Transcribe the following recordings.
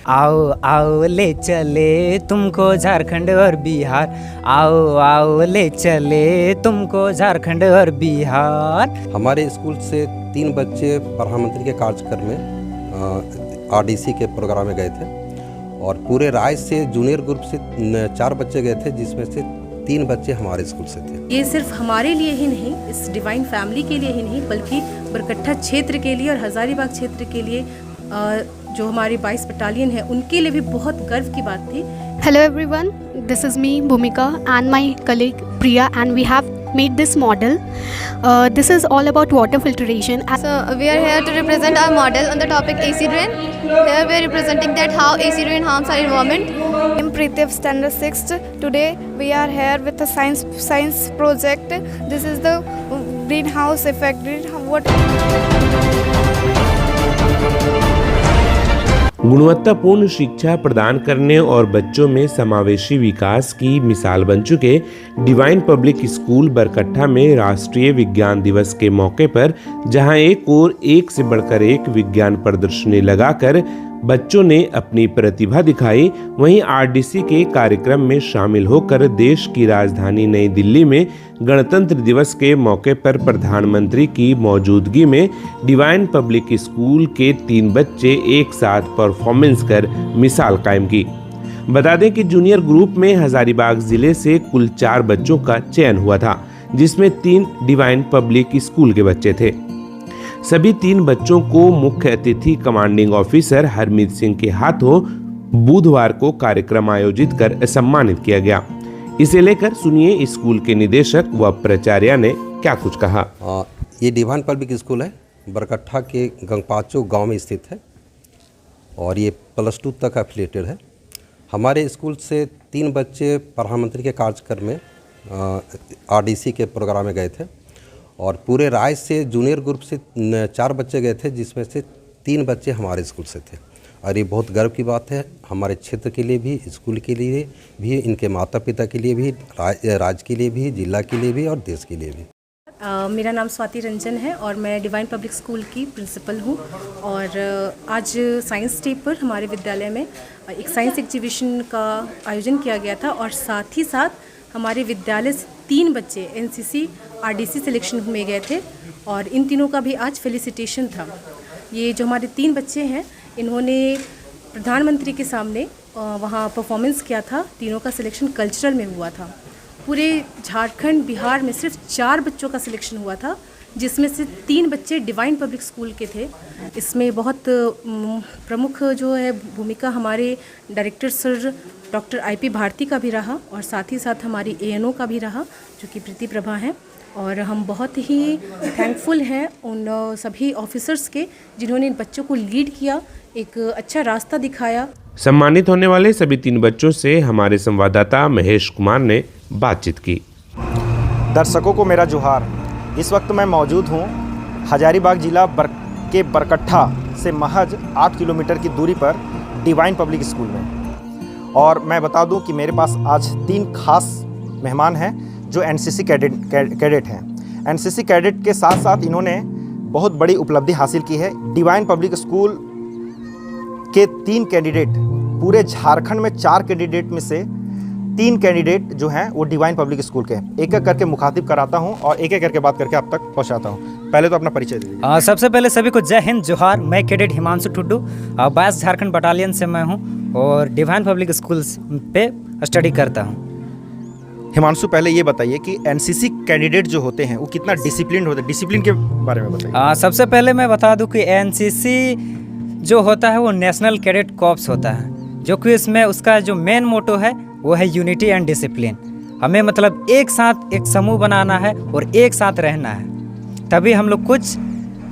आओ आओ ले चले तुमको झारखंड और बिहार, आओ आओ ले चले तुमको झारखंड और बिहार। हमारे स्कूल से 3 बच्चे प्रधानमंत्री के कार्यक्रम में आरडीसी के प्रोग्राम में गए थे और पूरे राज्य से जूनियर ग्रुप से 4 बच्चे गए थे, जिसमें से 3 बच्चे हमारे स्कूल से थे। ये सिर्फ हमारे लिए ही नहीं, इस डिवाइन फैमिली के लिए ही नहीं, बल्कि बरकट्ठा क्षेत्र के लिए और हजारीबाग क्षेत्र के लिए जो हमारी 22 बटालियन है उनके लिए भी बहुत गर्व की बात थी। Hello everyone, this is me Bhumika and my colleague Priya, and we have made this model. This is all about water filtration. So we are here to represent our model on the topic AC drain. Here we are representing that how AC drain harms our environment. I'm Preeti of Standard 6th. Today we are here with a science project. This is the greenhouse effect. गुणवत्तापूर्ण शिक्षा प्रदान करने और बच्चों में समावेशी विकास की मिसाल बन चुके डिवाइन पब्लिक स्कूल बरकट्ठा में राष्ट्रीय विज्ञान दिवस के मौके पर जहां एक और एक से बढ़कर एक विज्ञान प्रदर्शनी लगाकर बच्चों ने अपनी प्रतिभा दिखाई, वहीं आरडीसी के कार्यक्रम में शामिल होकर देश की राजधानी नई दिल्ली में गणतंत्र दिवस के मौके पर प्रधानमंत्री की मौजूदगी में डिवाइन पब्लिक स्कूल के 3 बच्चे एक साथ परफॉर्मेंस कर मिसाल कायम की। बता दें कि जूनियर ग्रुप में हजारीबाग जिले से कुल 4 बच्चों का चयन हुआ था, जिसमें 3 डिवाइन पब्लिक स्कूल के बच्चे थे। सभी 3 बच्चों को मुख्य अतिथि कमांडिंग ऑफिसर हरमीत सिंह के हाथों बुधवार को कार्यक्रम आयोजित कर सम्मानित किया गया। इसे लेकर सुनिए स्कूल के निदेशक व प्राचार्य ने क्या कुछ कहा। ये डिवाइन पब्लिक स्कूल है, बरकट्ठा के गंगपाचो गांव में स्थित है और ये +2 तक एफिलिएटेड है। हमारे स्कूल से 3 बच्चे प्रधानमंत्री के कार्यक्रम में आरडीसी के प्रोग्राम में गए थे और पूरे राज्य से जूनियर ग्रुप से 4 बच्चे गए थे, जिसमें से 3 बच्चे हमारे स्कूल से थे और ये बहुत गर्व की बात है हमारे क्षेत्र के लिए भी, स्कूल के लिए भी, इनके माता पिता के लिए भी, राज्य के लिए भी, जिला के लिए भी और देश के लिए भी। मेरा नाम स्वाति रंजन है और मैं डिवाइन पब्लिक स्कूल की प्रिंसिपल हूँ और आज साइंस डे पर हमारे विद्यालय में एक साइंस एग्जीबिशन का आयोजन किया गया था और साथ ही साथ हमारे विद्यालय से 3 बच्चे एनसीसी आरडीसी सिलेक्शन में गए थे और इन तीनों का भी आज फेलिसिटेशन था। ये जो हमारे 3 बच्चे हैं इन्होंने प्रधानमंत्री के सामने वहाँ परफॉर्मेंस किया था। तीनों का सिलेक्शन कल्चरल में हुआ था। पूरे झारखंड बिहार में सिर्फ 4 बच्चों का सिलेक्शन हुआ था, जिसमें से 3 बच्चे डिवाइन पब्लिक स्कूल के थे। इसमें बहुत प्रमुख जो है भूमिका हमारे director sir doctor IP Bharti का भी रहा और साथ ही साथ हमारी ANO का भी रहा, जो कि प्रीति प्रभा हैं। और हम बहुत ही थैंकफुल हैं उन सभी ऑफिसर्स के जिन्होंने इन बच्चों को लीड किया, एक अच्छा रास्ता दिखाया। सम्मानित होने वाले सभी 3 बच्चों से हमारे संवाददाता महेश कुमार ने बातचीत की। दर्शकों को मेरा जोहार। इस वक्त मैं मौजूद हूँ हजारीबाग जिला के बरकट्ठा से महज 8 किलोमीटर की दूरी पर डिवाइन पब्लिक स्कूल में, और मैं बता दूं कि मेरे पास आज 3 खास मेहमान हैं जो एनसीसी कैडेट हैं। एनसीसी कैडेट के साथ साथ इन्होंने बहुत बड़ी उपलब्धि हासिल की है। डिवाइन पब्लिक स्कूल के 3 कैंडिडेट, पूरे झारखंड में 4 कैंडिडेट में से 3 कैंडिडेट जो हैं वो डिवाइन पब्लिक स्कूल के। एक एक करके मुखातिब कराता हूं और एक एक करके बात करके आप तक पहुंचाता हूं। पहले तो अपना परिचय दीजिए। सबसे पहले सभी को जय हिंद, जोहार। मैं कैडेट हिमांशु ठुड्डू 22 झारखंड बटालियन से मैं हूं और डिवाइन पब्लिक स्कूल पे स्टडी करता हूं। हिमांशु, पहले ये बताइए कि एनसीसी कैंडिडेट जो होते हैं वो कितना डिसिप्लिन होते हैं, डिसिप्लिन के बारे में बताइए। सबसे पहले मैं बता दूं कि एनसीसी जो होता है वो नेशनल कैडेट कॉर्प्स होता है, जो कि इसमें उसका जो मेन मोटो है वो है यूनिटी एंड डिसिप्लिन। हमें मतलब एक साथ एक समूह बनाना है और एक साथ रहना है, तभी हम लोग कुछ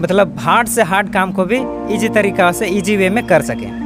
मतलब हार्ड से हार्ड काम को भी इजी तरीका से इजी वे में कर सकें।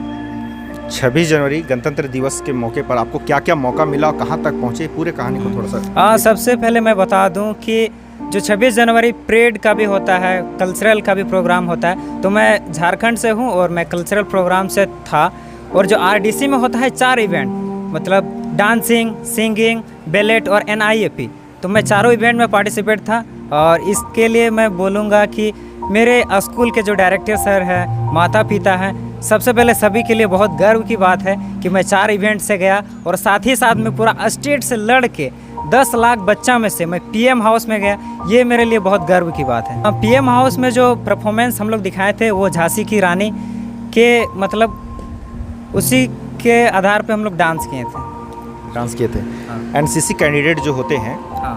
26 जनवरी गणतंत्र दिवस के मौके पर आपको क्या क्या मौका मिला और कहाँ तक पहुँचे, पूरे कहानी को थोड़ा सा। सबसे पहले मैं बता दूं कि जो 26 जनवरी परेड का भी होता है, कल्चरल का भी प्रोग्राम होता है, तो मैं झारखंड से हूं और मैं कल्चरल प्रोग्राम से था। और जो आरडीसी में होता है 4 इवेंट, मतलब डांसिंग, सिंगिंग, बैलेट और NIAP, तो मैं चारों इवेंट में पार्टिसिपेट था। और इसके लिए मैं बोलूँगा कि मेरे स्कूल के जो डायरेक्टर सर हैं, माता पिता हैं, सबसे पहले सभी के लिए बहुत गर्व की बात है कि मैं 4 इवेंट से गया और साथ ही साथ में पूरा स्टेट से लड़ के 10 लाख बच्चा में से मैं पीएम हाउस में गया। ये मेरे लिए बहुत गर्व की बात है। पीएम हाउस में जो परफॉर्मेंस हम लोग दिखाए थे वो झांसी की रानी के मतलब उसी के आधार पे हम लोग डांस किए थे। एनसीसी कैंडिडेट जो होते हैं हाँ।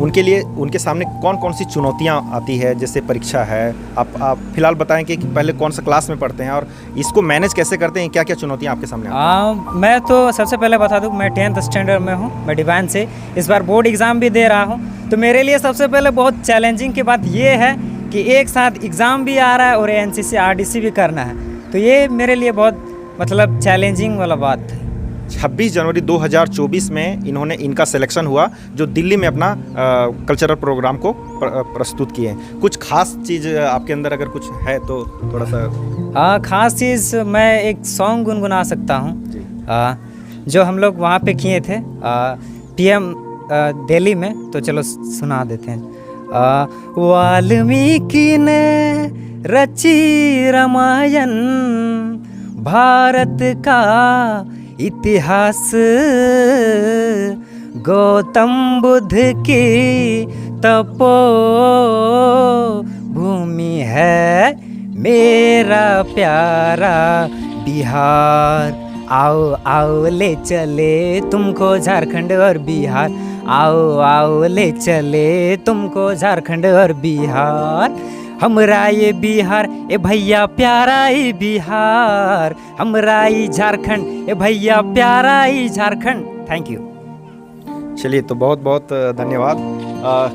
उनके लिए उनके सामने कौन कौन सी चुनौतियां आती है, जैसे परीक्षा है। आप फिलहाल बताएं कि पहले कौन सा क्लास में पढ़ते हैं और इसको मैनेज कैसे करते हैं, क्या क्या चुनौतियां आपके सामने आती हैं? मैं तो सबसे पहले बता दूं, मैं 10th स्टैंडर्ड में हूं, मैं डिवाइन से इस बार बोर्ड एग्ज़ाम भी दे रहा हूं। तो मेरे लिए सबसे पहले बहुत चैलेंजिंग की बात ये है कि एक साथ एग्ज़ाम भी आ रहा है और एनसीसी आरडीसी भी करना है। तो ये मेरे लिए बहुत मतलब चैलेंजिंग वाला बात है। 26 जनवरी 2024 में इन्होंने इनका सिलेक्शन हुआ जो दिल्ली में अपना कल्चरल प्रोग्राम को प्रस्तुत किए हैं। कुछ खास चीज़ आपके अंदर अगर कुछ है तो थोड़ा सा। हाँ, खास चीज़ मैं एक सॉन्ग गुनगुना सकता हूँ जो हम लोग वहाँ पे किए थे पीएम दिल्ली में। तो चलो सुना देते हैं। वाल्मीकि ने रची रामायण, भारत का इतिहास, गौतम बुद्ध की तपो भूमि है मेरा प्यारा बिहार। आओ आओ ले चले तुमको झारखंड और बिहार, आओ आओ ले चले तुमको झारखंड और बिहार। हमरा ये बिहार ए भैया प्यारा ही बिहार, हमरा ही झारखंड ए भैया प्यारा ही झारखंड। Thank you. चलिए, तो बहुत बहुत धन्यवाद।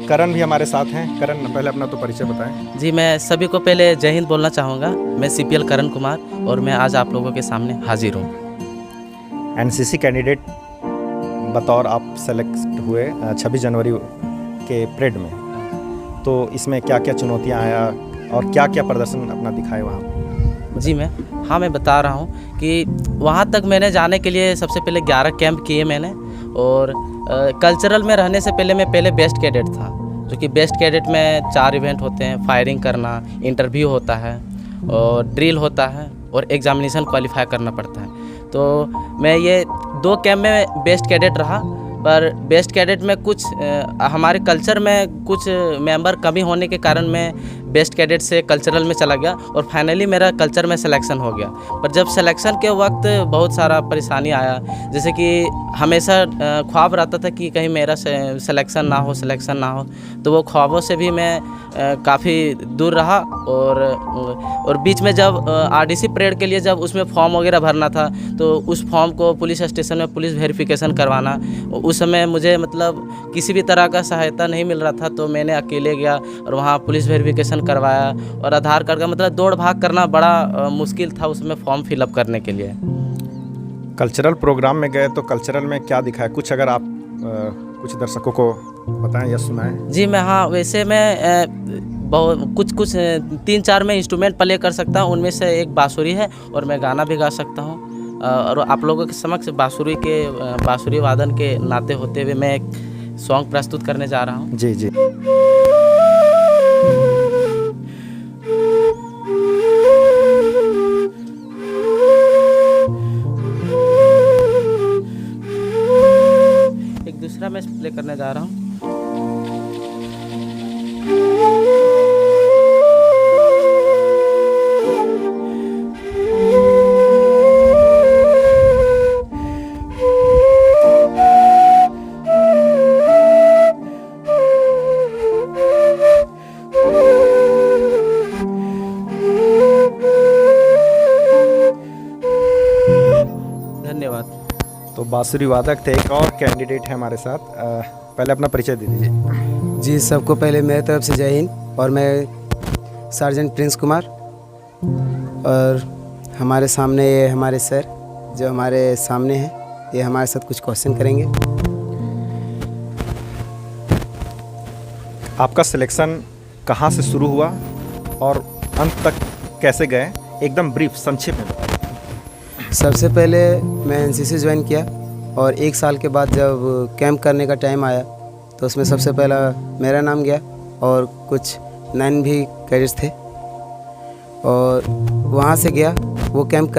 करण भी हमारे साथ हैं। करण, पहले अपना तो परिचय बताएं। जी, मैं सभी को पहले जय हिंद बोलना चाहूँगा। मैं सीपीएल करण कुमार और मैं आज आप लोगों के सामने हाजिर हूँ। एनसीसी कैंडिडेट बतौर आप सेलेक्ट हुए 26 जनवरी के परेड में, तो इसमें क्या क्या चुनौतियां आया और क्या क्या प्रदर्शन अपना दिखाए वहाँ? जी मैं बता रहा हूँ कि वहाँ तक मैंने जाने के लिए सबसे पहले 11 कैंप किए मैंने। और कल्चरल में रहने से पहले मैं बेस्ट कैडेट था, जो कि बेस्ट कैडेट में 4 इवेंट होते हैं। फायरिंग करना, इंटरव्यू होता है और ड्रिल होता है और एग्जामिनेशन क्वालिफाई करना पड़ता है। तो मैं ये 2 कैंप में बेस्ट कैडेट रहा, पर बेस्ट कैडेट में कुछ हमारे कल्चर में कुछ मेंबर कमी होने के कारण मैं बेस्ट कैडेट से कल्चरल में चला गया और फाइनली मेरा कल्चर में सिलेक्शन हो गया। पर जब सिलेक्शन के वक्त बहुत सारा परेशानी आया, जैसे कि हमेशा ख्वाब रहता था कि कहीं मेरा सिलेक्शन ना हो, तो वो ख्वाबों से भी मैं काफ़ी दूर रहा। और बीच में जब आरडीसी परेड के लिए जब उसमें फॉर्म वगैरह भरना था, तो उस फॉर्म को पुलिस स्टेशन में पुलिस वेरिफिकेशन करवाना, उस समय मुझे मतलब किसी भी तरह का सहायता नहीं मिल रहा था। तो मैंने अकेले गया और वहाँ पुलिस वेरिफिकेशन करवाया और आधार कार्ड का मतलब दौड़ भाग करना बड़ा मुश्किल था उसमें फॉर्म फिलअप करने के लिए। कल्चरल प्रोग्राम में गए तो कल्चरल में क्या दिखाया, कुछ अगर आप कुछ दर्शकों को बताएं या सुनाएं? जी वैसे मैं बहुत कुछ 3-4 में इंस्ट्रूमेंट प्ले कर सकता हूँ। उनमें से एक बांसुरी है और मैं गाना भी गा सकता हूँ। और आप लोगों के समक्ष बांसुरी वादन के नाते होते हुए मैं एक सॉन्ग प्रस्तुत करने जा रहा हूँ। जी जी। एक दूसरा मैं प्ले करने जा रहा हूँ। धन्यवाद। तो बांसुरी वादक थे। एक और कैंडिडेट है हमारे साथ, पहले अपना परिचय दे दीजिए। जी, सबको पहले मेरी तरफ से जय हिंद। और मैं सार्जेंट प्रिंस कुमार, और हमारे सामने ये हमारे सर जो हमारे सामने हैं, ये हमारे साथ कुछ क्वेश्चन करेंगे। आपका सिलेक्शन कहाँ से शुरू हुआ और अंत तक कैसे गए, एकदम ब्रीफ संक्षेप में बताइए। सबसे पहले मैं एनसीसी ज्वाइन किया और 1 साल के बाद जब कैंप करने का टाइम आया तो उसमें सबसे पहला मेरा नाम गया और कुछ 9 भी कैडेट्स थे। और वहाँ से गया वो कैंप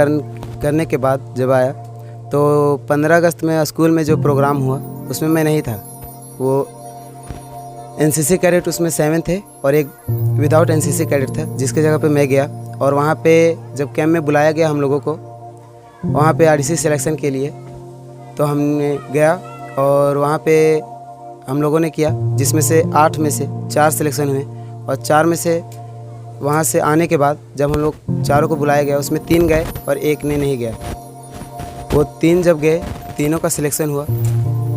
करने के बाद जब आया तो 15 अगस्त में स्कूल में जो प्रोग्राम हुआ उसमें मैं नहीं था। वो एनसीसी कैडेट उसमें 7 थे और एक विदाउट एनसीसी कैडेट था, जिसके जगह पे मैं गया। और वहाँ पे जब कैंप में बुलाया गया हम लोगों को वहाँ पे आरडीसी सिलेक्शन के लिए, तो हमने गया और वहाँ पे हम लोगों ने किया, जिसमें से 8 में से 4 सिलेक्शन हुए। और 4 में से वहाँ से आने के बाद जब हम लोग चारों को बुलाया गया उसमें 3 गए और 1 ने नहीं गया। वो 3 जब गए, तीनों का सिलेक्शन हुआ,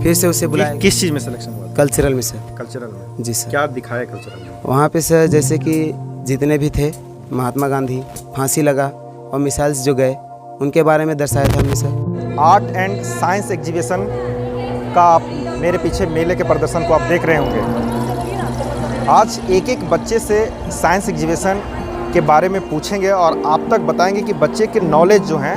फिर से उसे बुलाया। किस चीज़ में सिलेक्शन हुआ? कल्चरल में सर। कल्चरल में? जी सर। क्या दिखाया कल्चरल में? वहाँ पे सर जैसे कि जितने भी थे, महात्मा गांधी, फांसी लगा और मिसाइल्स जो गए उनके बारे में दर्शाया था हमने sir. Art and science exhibition का आप मेरे पीछे मेले के प्रदर्शन को आप देख रहे होंगे। आज एक एक बच्चे से साइंस एग्जीबिशन के बारे में पूछेंगे और आप तक बताएंगे कि बच्चे के नॉलेज जो हैं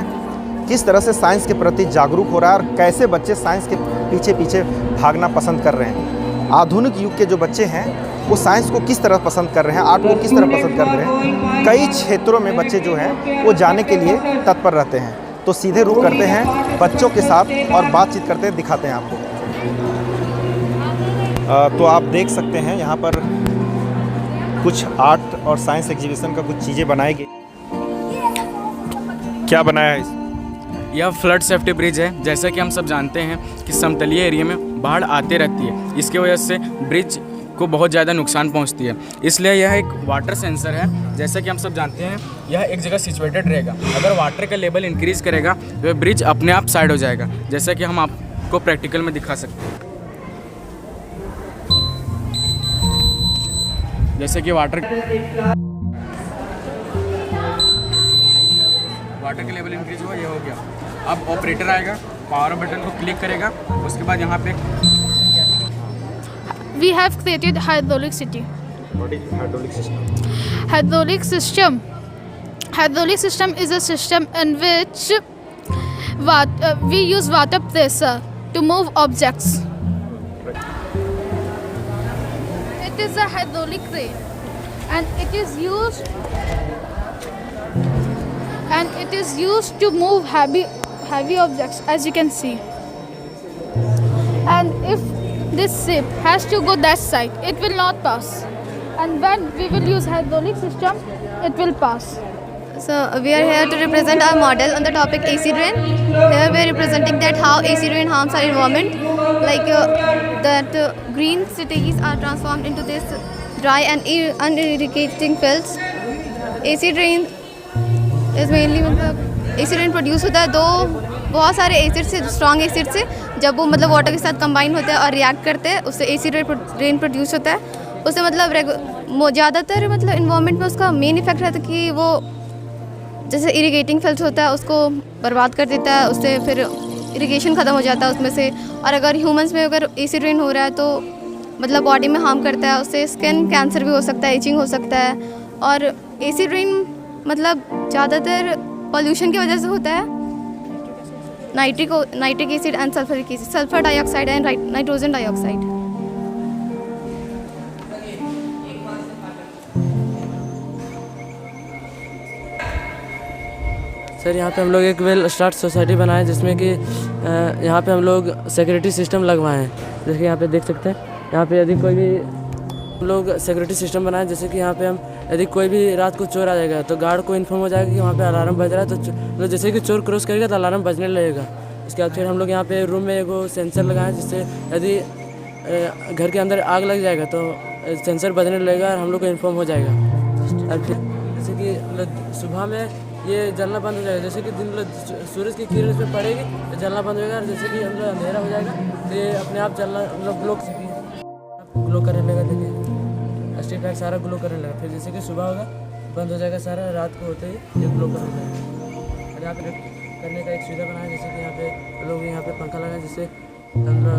किस तरह से साइंस के प्रति जागरूक हो रहा है और कैसे बच्चे साइंस के पीछे पीछे भागना पसंद कर रहे हैं। आधुनिक युग के जो बच्चे हैं वो साइंस को किस तरह पसंद कर रहे हैं, आर्ट को किस तरह पसंद कर रहे हैं। कई क्षेत्रों में बच्चे जो हैं वो जाने के लिए तत्पर रहते हैं। तो सीधे रुख करते हैं बच्चों के साथ और बातचीत करते हैं, दिखाते हैं आपको। तो आप देख सकते हैं यहाँ पर कुछ आर्ट और साइंस एग्जीबिशन का कुछ चीज़ें बनाई गई। क्या बनाया है? यह फ्लड सेफ्टी ब्रिज है। जैसा कि हम सब जानते हैं कि समतलीय एरिया में बाढ़ आते रहती है, इसकी वजह से ब्रिज को बहुत ज़्यादा नुकसान पहुंचती है। इसलिए यह एक वाटर सेंसर है। जैसा कि हम सब जानते हैं यह एक जगह सिचुएटेड रहेगा। अगर वाटर का लेवल इंक्रीज़ करेगा तो ब्रिज अपने आप साइड हो जाएगा, जैसा कि हम आपको प्रैक्टिकल में दिखा सकते हैं। जैसे कि वाटर का लेवल इंक्रीज हुआ, ये हो गया। अब ऑपरेटर आएगा, पावर बटन को क्लिक करेगा, उसके बाद यहाँ पे We have created hydraulic city. What is hydraulic system? Hydraulic system is a system in which we use water pressure to move objects. It is a hydraulic crane, and it is used to move heavy objects, as you can see. And if this ship has to go that side, it will not pass. And when we will use hydraulic system, it will pass. So we are here to represent our model on the topic AC drain. Here we are representing that how AC drain harms our environment, like that green cities are transformed into this dry and unirrigating fields. AC drain is mainly AC drain produce होता है बहुत सारे acid से, strong acid से। जब वो मतलब water के साथ कंबाइन होते हैं और रिएक्ट करते हैं, उससे एसी रेन प्रोड्यूस होता है। उससे मतलब ज़्यादातर मतलब इन्वायरमेंट में उसका मेन इफेक्ट रहता है कि वो जैसे इरिगेटिंग फील्ड्स होता है उसको बर्बाद कर देता है, उससे फिर इरिगेशन ख़त्म हो जाता है उसमें से। और अगर ह्यूमंस में अगर एसी रेन हो रहा है तो मतलब बॉडी में हार्म करता है, उससे स्किन कैंसर भी हो सकता है, इचिंग हो सकता है। और एसी रेन मतलब ज़्यादातर पॉल्यूशन की वजह से होता है। Nitric acid and sulphuric acid, sulphur dioxide and nitrogen dioxide. Sir यहाँ पे हम लोग एक वेल स्टार्ट सोसाइटी बनाए जिसमें कि यहाँ पे हम लोग सिक्योरिटी सिस्टम लगवाए हैं। जैसे कि यहाँ पे देख सकते हैं, यहाँ पे यदि कोई भी हम लोग सिक्योरिटी सिस्टम बनाए, जैसे कि यहाँ पे हम यदि कोई भी रात को चोर आ जाएगा तो गार्ड को इन्फॉर्म हो जाएगा कि वहाँ पे अलार्म बज रहा है, तो मतलब जैसे कि चोर क्रॉस करेगा तो अलार्म बजने लगेगा। इसके बाद फिर हम लोग यहाँ पे रूम में एगो सेंसर लगाए जिससे यदि घर के अंदर आग लग जाएगा तो सेंसर बजने लगेगा और हम लोग को इन्फॉर्म हो जाएगा। और फिर जैसे कि सुबह में ये जलना बंद हो जाएगा, जैसे कि दिन सूरज की किरण इस पर पड़ेगी तो जलना बंद हो जाएगा। और जैसे कि हम लोग अंधेरा हो जाएगा तो ये अपने आप जलना मतलब ग्लो करने लगेगा। देखिए स्ट्रीट लाइट सारा ग्लो करने लगा। फिर जैसे कि सुबह होगा बंद हो जाएगा सारा, रात को होते ही ये ग्लो करने लगेगा। और यहाँ पे करने का एक सुविधा बनाया, जैसे कि यहाँ पे लोग यहाँ पे पंखा लगाए जिससे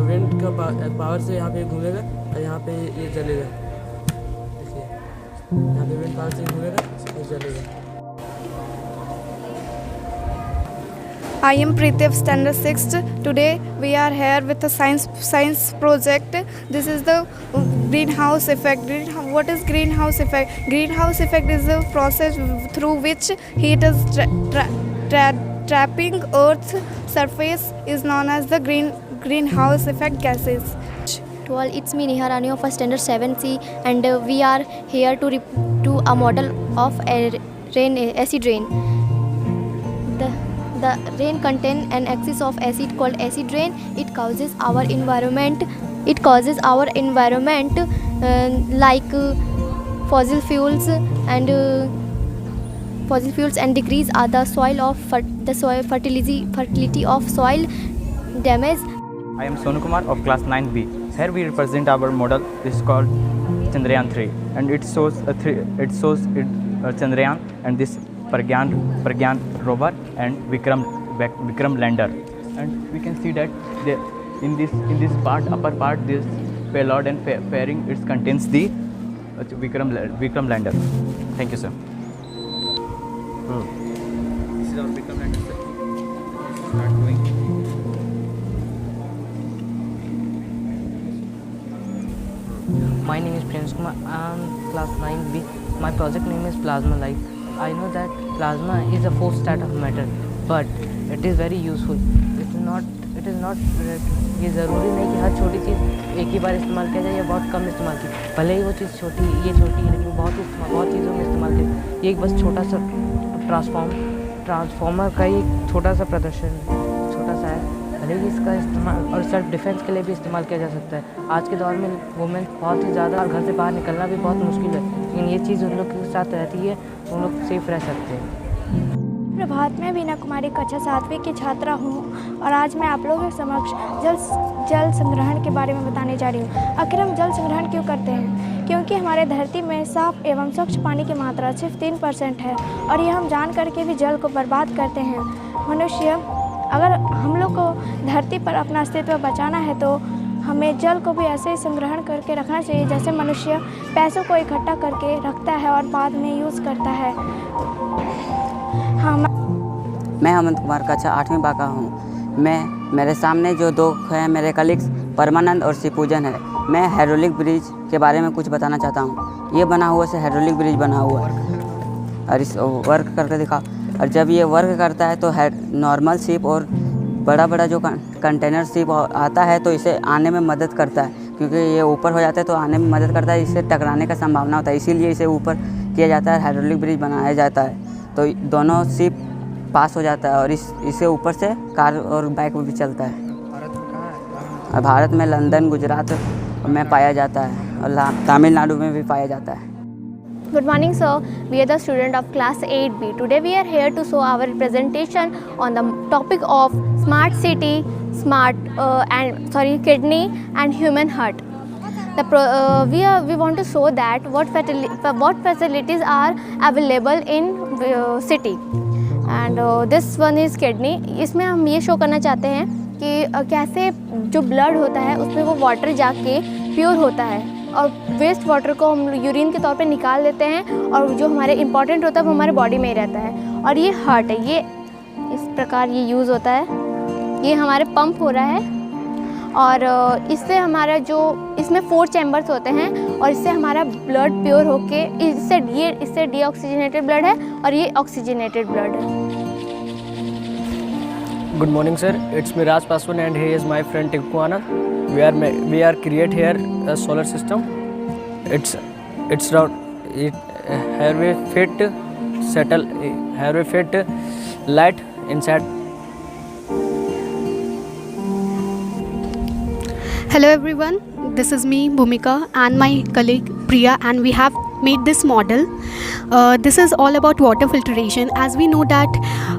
विंड का पावर से यहाँ पे घूमेगा और यहाँ पे ये जलेगा। देखिए यहाँ पे विंड पावर से घूमेगा ये जलेगा। I am Preeti of Standard 6th. Today we are here with a science project. This is the greenhouse effect. What is greenhouse effect? Greenhouse effect is a process through which heat is trapping Earth's surface is known as the greenhouse effect gases. Well, it's me Neha Rani of Standard 7C, and we are here to do a model of a acid rain. The rain contains an axis of acid called acid rain. It causes our environment. Like fossil fuels and decrease the soil fertility of soil damage. I am Sonu Kumar of class 9B. Here we represent our model. This is called Chandrayaan 3, and it shows Chandrayaan and this Pragyan rover and Vikram lander. And we can see that in this part, upper part, this payload and fairing, it contains the Vikram lander. Thank you, sir. This is our Vikram lander, sir. Start going. My name is Prince Kumar. I am class 9B. My project name is Plasma Life. I know that plasma is a fourth state of matter, but it is very useful. It is not ये ज़रूरी नहीं कि हर छोटी चीज़ एक ही बार इस्तेमाल किया जाए या बहुत कम इस्तेमाल की, भले ही वो चीज़ छोटी है लेकिन बहुत चीज़ों में इस्तेमाल की। ये एक बस छोटा सा ट्रांसफॉर्मर का ही छोटा सा प्रदर्शन छोटा सा है, भले ही इसका इस्तेमाल और सेल्फ डिफेंस के लिए भी इस्तेमाल किया जा सकता है। आज के दौर में वुमेन बहुत ही ज़्यादा और घर से बाहर निकलना भी बहुत मुश्किल है, लेकिन ये चीज़ उन लोग के साथ रहती है, उन लोग सेफ रह सकते हैं। प्रभात में बीना कुमारी कक्षा 7वीं की छात्रा हूँ और आज मैं आप लोगों के समक्ष जल संग्रहण के बारे में बताने जा रही हूँ। आखिर हम जल संग्रहण क्यों करते हैं? क्योंकि हमारे धरती में साफ एवं स्वच्छ पानी की मात्रा सिर्फ 3% है और ये हम जान करके भी जल को बर्बाद करते हैं। मनुष्य, अगर हम लोग को धरती पर अपना अस्तित्व बचाना है तो हमें जल को भी ऐसे ही संग्रहण करके रखना चाहिए जैसे मनुष्य पैसों को इकट्ठा करके रखता है और बाद में यूज़ करता है। मैं हेमंत कुमार कक्षा 8वीं बा का हूँ। मेरे सामने जो दो हैं मेरे कलीग्स परमानंद और शिवपूजन है। मैं हाइड्रोलिक ब्रिज के बारे में कुछ बताना चाहता हूँ। ये बना हुआ से हाइड्रोलिक ब्रिज बना हुआ है और इस वर्क करके दिखा। और जब ये वर्क करता है तो नॉर्मल शिप और बड़ा जो कंटेनर शिप आता है तो इसे आने में मदद करता है, क्योंकि ये ऊपर हो जाता है तो आने में मदद करता है, इससे टकराने का संभावना होता है, इसीलिए इसे ऊपर किया जाता है, हाइड्रोलिक ब्रिज बनाया जाता है। तो दोनों शिप पास हो जाता है और इसे ऊपर से कार और बाइक भी चलता है। और भारत में लंदन, गुजरात में पाया जाता है और तमिलनाडु में भी पाया जाता है। Good morning, sir. We are the student of class 8B. Today we are here to show our presentation on the topic of smart city, kidney and human heart. We want to show that what facilities are available in city. And this one is kidney. इसमें हम ये show करना चाहते हैं कि कैसे जो blood होता है उसमें वो वाटर जाके प्योर होता है और वेस्ट वाटर को हम यूरिन के तौर पे निकाल देते हैं और जो हमारे इम्पॉर्टेंट होता है वो हमारे बॉडी में ही रहता है। और ये हार्ट है, ये इस प्रकार ये यूज़ होता है, ये हमारे पंप हो रहा है और इससे हमारा जो इसमें 4 चैम्बर्स होते हैं और इससे हमारा ब्लड प्योर होके इससे डीऑक्सीजनेटेड ब्लड है और ये ऑक्सीजनेटेड ब्लड है। Good morning, sir. It's me Raj Paswan and he is my friend Tinku Anand. We are create here a solar system. It's round. Here we fit light inside. Hello everyone, this is me Bhumika and my colleague Priya, and we have made this model. This is all about water filtration. As we know that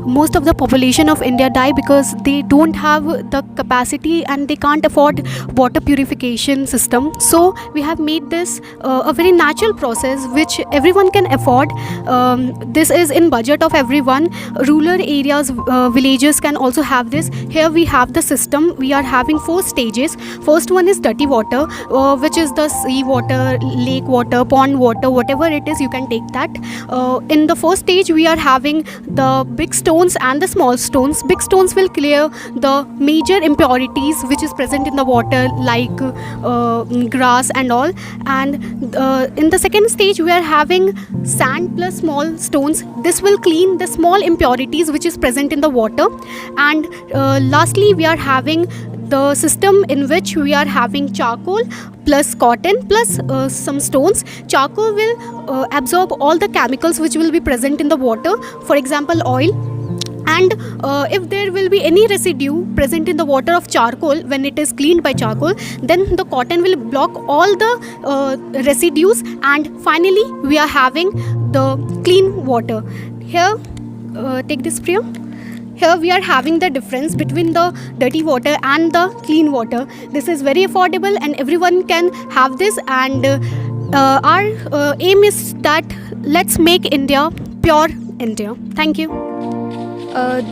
most of the population of India die because they don't have the capacity and they can't afford water purification system. So we have made this a very natural process which everyone can afford. This is in budget of everyone. Rural areas, villages can also have this. Here we have the system. We are having 4 stages. First one is dirty water, which is the sea water, lake water, pond water, whatever it is, you can take that. In the first stage, we are having the big stones and the small stones. Big stones will clear the major impurities which is present in the water, like grass and all. And in the second stage, we are having sand plus small stones. This will clean the small impurities which is present in the water. And lastly, we are having the system in which we are having charcoal plus cotton plus some stones. Charcoal will absorb all the chemicals which will be present in the water, for example oil. And if there will be any residue present in the water of charcoal when it is cleaned by charcoal, then the cotton will block all the residues, and finally we are having the clean water. Here, take this, Priya. Here we are having the difference between the dirty water and the clean water. This is very affordable and everyone can have this, and our aim is that let's make India pure India. Thank you.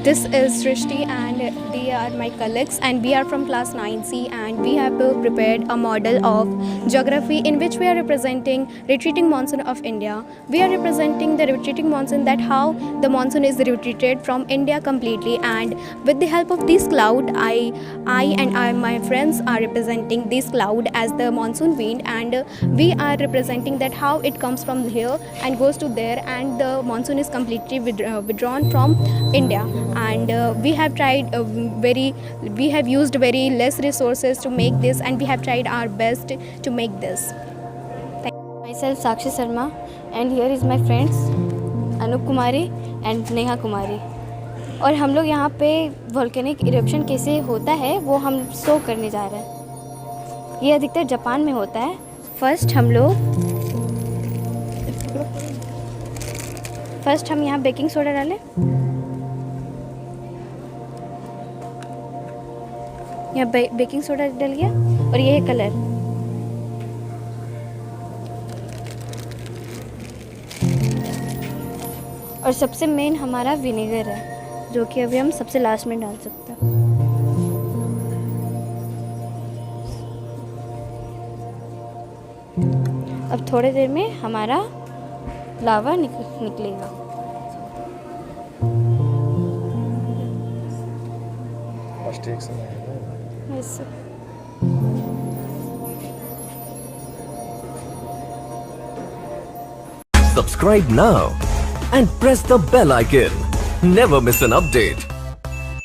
This is Srishti and they are my colleagues, and we are from class 9C, and we have prepared a model of geography in which we are representing retreating monsoon of India. We are representing the retreating monsoon, that how the monsoon is retreated from India completely, and with the help of this cloud, my friends are representing this cloud as the monsoon wind, and we are representing that how it comes from here and goes to there, and the monsoon is completely withdrawn from India. And we have tried we have used very less resources to make this, and we have tried our best to make this. Myself Sakshi Sharma, and here is my friends Anup Kumari and Neha Kumari. और हम लोग यहाँ पे volcanic eruption कैसे होता है वो हम शो करने जा रहे हैं। ये अधिकतर जापान में होता है। फर्स्ट हम यहाँ बेकिंग सोडा डालें। यहाँ बेकिंग सोडा डल गया, और ये है कलर। और सबसे मेन हमारा विनेगर है, जो कि अभी हम सबसे लास्ट में डाल सकते हैं। अब थोड़ी देर में हमारा लावा निकलेगा। Yes. Subscribe now and press the bell icon. Never miss an update.